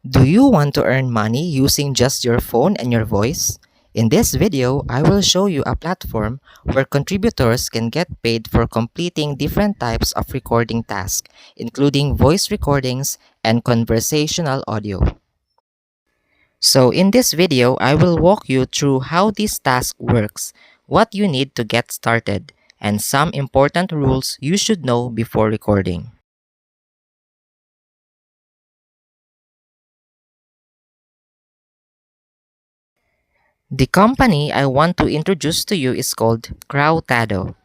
Do you want to earn money using just your phone and your voice? In this video, I will show you a platform where contributors can get paid for completing different types of recording tasks, including voice recordings and conversational audio. So in this video, I will walk you through how this task works, what you need to get started, and some important rules you should know before recording. The company I want to introduce to you is called Crowtado.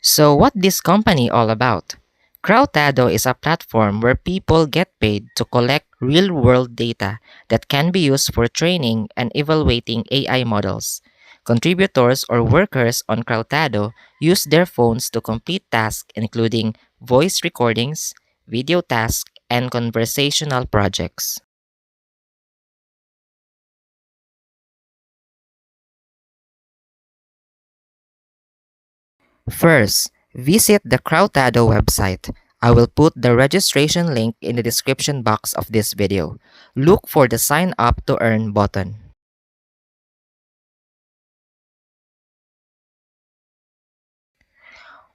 So what this company all about? Crowtado is a platform where people get paid to collect real-world data that can be used for training and evaluating AI models. Contributors or workers on Crowtado use their phones to complete tasks including voice recordings, video tasks, and conversational projects. First, visit the Crowtado website. I will put the registration link in the description box of this video. Look for the Sign Up to Earn button.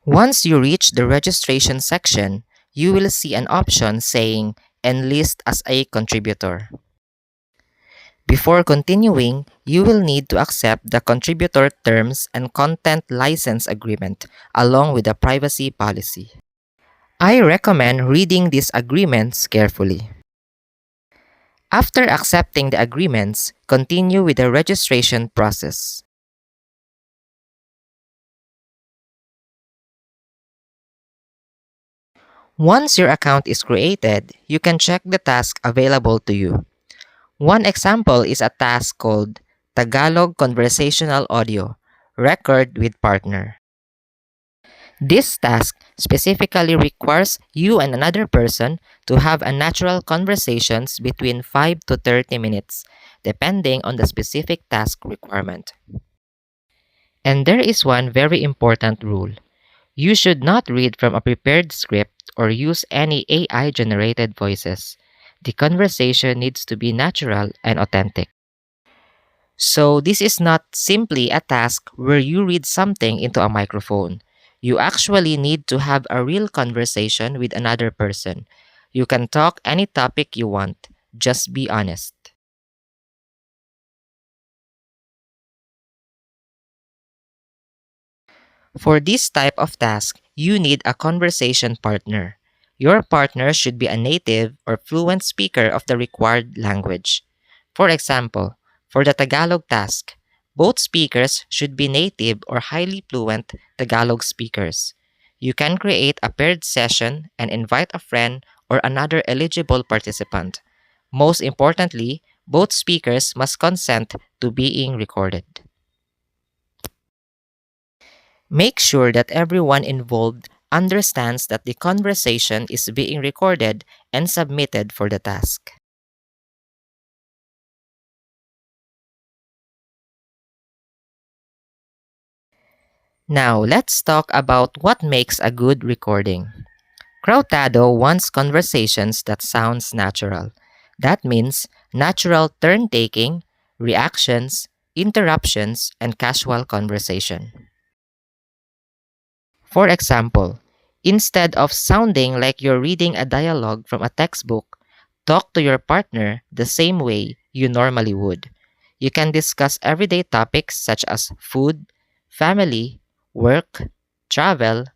Once you reach the registration section, you will see an option saying Enlist as a contributor. Before continuing, you will need to accept the contributor terms and content license agreement along with the privacy policy. I recommend reading these agreements carefully. After accepting the agreements, continue with the registration process. Once your account is created, you can check the tasks available to you. One example is a task called Tagalog Conversational Audio, Record with Partner. This task specifically requires you and another person to have a natural conversations between 5 to 30 minutes, depending on the specific task requirement. And there is one very important rule. You should not read from a prepared script or use any AI-generated voices. The conversation needs to be natural and authentic. So this is not simply a task where you read something into a microphone. You actually need to have a real conversation with another person. You can talk any topic you want. Just be honest. For this type of task, you need a conversation partner. Your partner should be a native or fluent speaker of the required language. For example, for the Tagalog task, both speakers should be native or highly fluent Tagalog speakers. You can create a paired session and invite a friend or another eligible participant. Most importantly, both speakers must consent to being recorded. Make sure that everyone involved understands that the conversation is being recorded and submitted for the task. Now, let's talk about what makes a good recording. Crowtado wants conversations that sounds natural. That means natural turn-taking, reactions, interruptions, and casual conversation. For example, instead of sounding like you're reading a dialogue from a textbook, talk to your partner the same way you normally would. You can discuss everyday topics such as food, family, work, travel,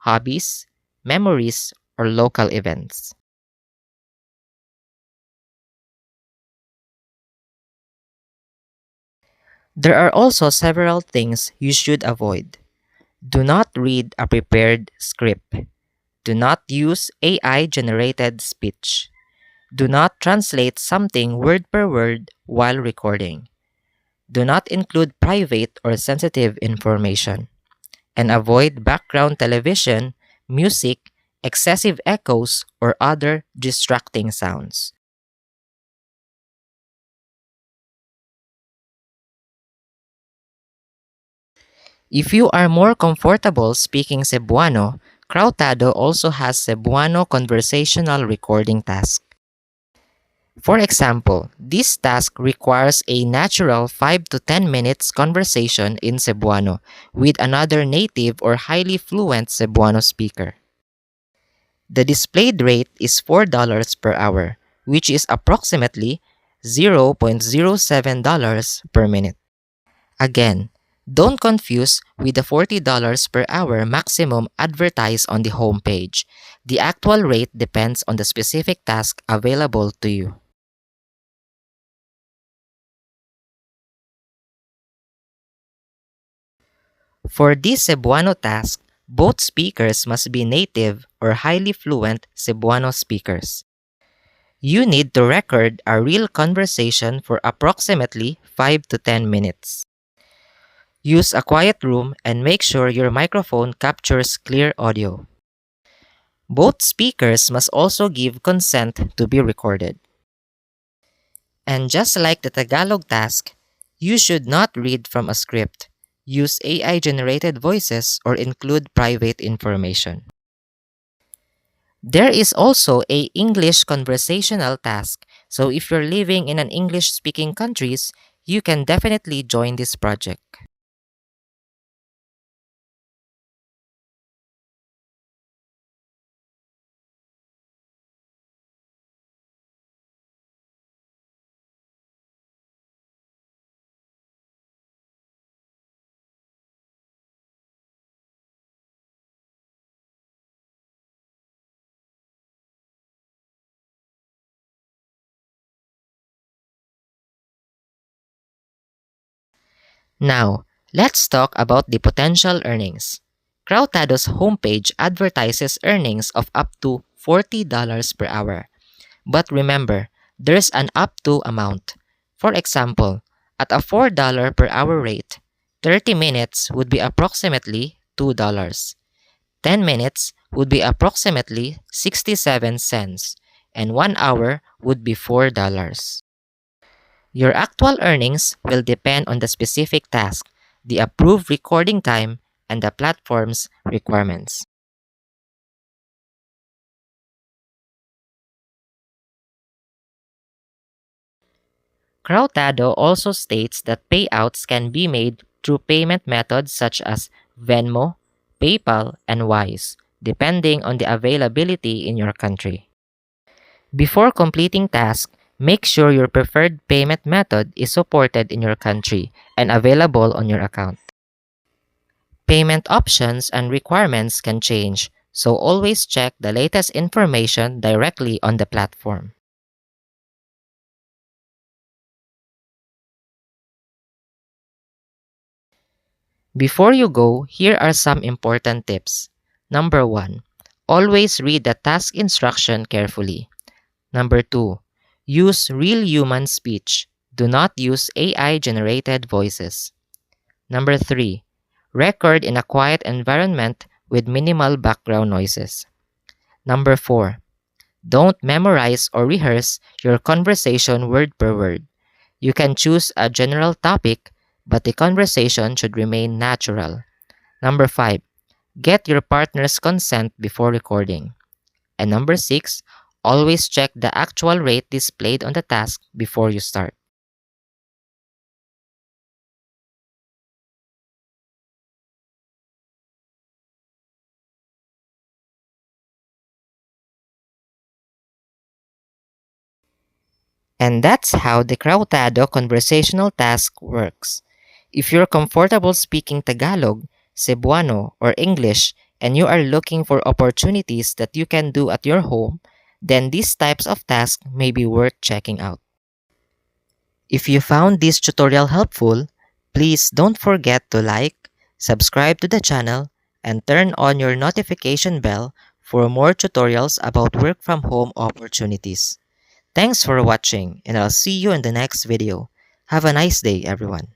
hobbies, memories, or local events. There are also several things you should avoid. Do not read a prepared script. Do not use AI generated speech. Do not translate something word per word while recording. Do not include private or sensitive information. And avoid background television, music, excessive echoes, or other distracting sounds. If you are more comfortable speaking Cebuano, Crowtado also has Cebuano conversational recording task. For example, this task requires a natural 5 to 10 minutes conversation in Cebuano with another native or highly fluent Cebuano speaker. The displayed rate is $4 per hour, which is approximately $0.07 per minute. Again, don't confuse with the $40 per hour maximum advertised on the homepage. The actual rate depends on the specific task available to you. For this Cebuano task, both speakers must be native or highly fluent Cebuano speakers. You need to record a real conversation for approximately 5 to 10 minutes. Use a quiet room and make sure your microphone captures clear audio. Both speakers must also give consent to be recorded. And just like the Tagalog task, you should not read from a script, use AI-generated voices, or include private information. There is also a English conversational task, so if you're living in an English-speaking countries, you can definitely join this project. Now, let's talk about the potential earnings. Crowtado's homepage advertises earnings of up to $40 per hour. But remember, there's an up to amount. For example, at a $4 per hour rate, 30 minutes would be approximately $2. 10 minutes would be approximately 67 cents, and 1 hour would be $4. Your actual earnings will depend on the specific task, the approved recording time, and the platform's requirements. Crowtado also states that payouts can be made through payment methods such as Venmo, PayPal, and Wise, depending on the availability in your country. Before completing tasks, make sure your preferred payment method is supported in your country and available on your account. Payment options and requirements can change, so always check the latest information directly on the platform. Before you go, here are some important tips. Number 1. Always read the task instruction carefully. Number 2. Use real human speech. Do not use AI-generated voices. Number 3. Record in a quiet environment with minimal background noises. Number 4. Don't memorize or rehearse your conversation word per word. You can choose a general topic, but the conversation should remain natural. Number 5. Get your partner's consent before recording. And number 6. Always check the actual rate displayed on the task before you start. And that's how the Crowtado conversational task works. If you're comfortable speaking Tagalog, Cebuano, or English, and you are looking for opportunities that you can do at your home, then these types of tasks may be worth checking out. If you found this tutorial helpful, please don't forget to like, subscribe to the channel, and turn on your notification bell for more tutorials about work from home opportunities. Thanks for watching, and I'll see you in the next video. Have a nice day, everyone.